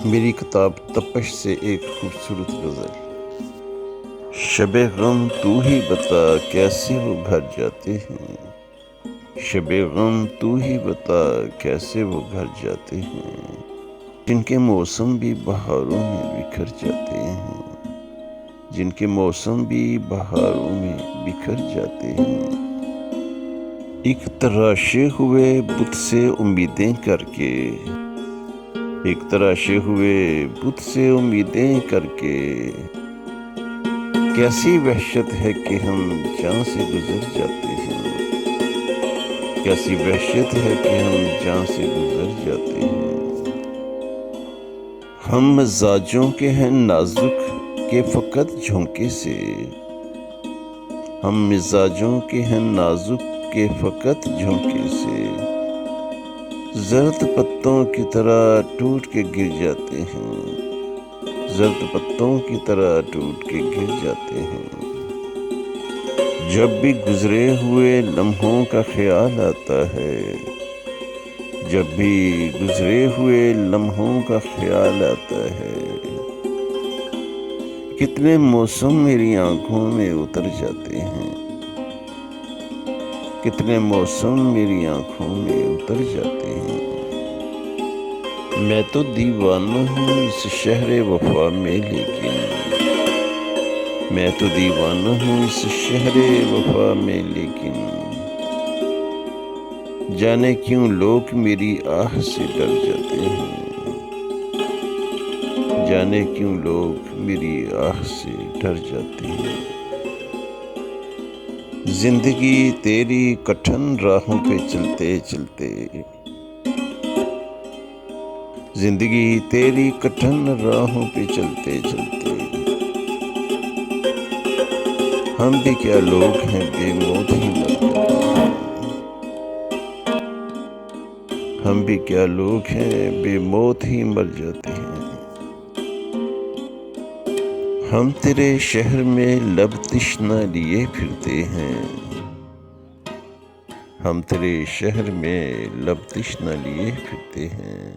میری کتاب تپش سے ایک خوبصورت غزل۔ شب غم تو ہی بتا کیسے وہ گھر جاتے ہیں، شب غم تو ہی بتا کیسے وہ گھر جاتے ہیں، جن کے موسم بھی بہاروں میں بکھر جاتے ہیں، جن کے موسم بھی بہاروں میں بکھر جاتے ہیں۔ ایک تراشے ہوئے بت سے امیدیں کر کے، ایک تراشے ہوئے بت سے امیدیں کر کے، کیسی وحشت ہے کہ ہم جاں سے گزر جاتے ہیں، کیسی وحشت ہے کہ ہم جاں سے گزر جاتے ہیں۔ ہم مزاجوں کے ہیں نازک کہ فقط جھونکے سے، ہم مزاجوں کے ہیں نازک کہ فقط جھونکے سے، زرد پتوں کی طرح ٹوٹ کے گر جاتے ہیں، زرد پتوں کی طرح ٹوٹ کے گر جاتے ہیں۔ جب بھی گزرے ہوئے لمحوں کا خیال آتا ہے، جب بھی گزرے ہوئے لمحوں کا خیال آتا ہے، کتنے موسم میری آنکھوں میں اتر جاتے ہیں، کتنے موسم میری آنکھوں میں اتر جاتے ہیں۔ میں تو دیوانہ ہوں اس شہر وفا میں، لیکن میں تو دیوانہ ہوں اس شہر وفا میں، لیکن جانے کیوں لوگ میری آہ سے ڈر جاتے ہیں، جانے کیوں لوگ میری آہ سے ڈر جاتے ہیں۔ زندگی تیری کٹھن راہوں پہ چلتے چلتے، زندگی تیری کٹھن راہوں پہ چلتے چلتے، ہم بھی کیا لوگ ہیں بے موت ہی مر جاتے ہیں، ہم بھی کیا لوگ ہیں بے موت ہی مر جاتے ہیں۔ ہم تیرے شہر میں لب تشنہ لیے پھرتے ہیں، ہم تیرے شہر میں لب تشنہ لیے پھرتے ہیں۔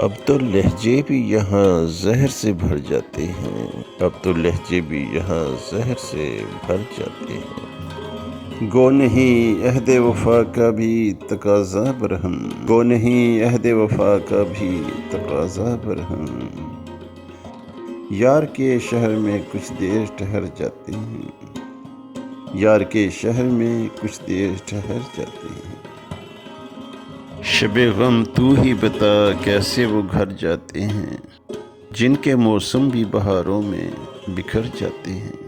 اب تو لہجے بھی یہاں زہر سے بھر جاتے ہیں، اب تو لہجے بھی یہاں زہر سے بھر جاتے ہیں۔ گو نہیں عہد وفا کا بھی تقاضا برہم، گو نہیں عہد وفا کا بھی تقاضا برہم، یار کے شہر میں کچھ دیر ٹھہر جاتے ہیں، یار کے شہر میں کچھ دیر ٹھہر جاتے ہیں۔ شب غم تو ہی بتا کیسے وہ گھر جاتے ہیں، جن کے موسم بھی بہاروں میں بکھر جاتے ہیں۔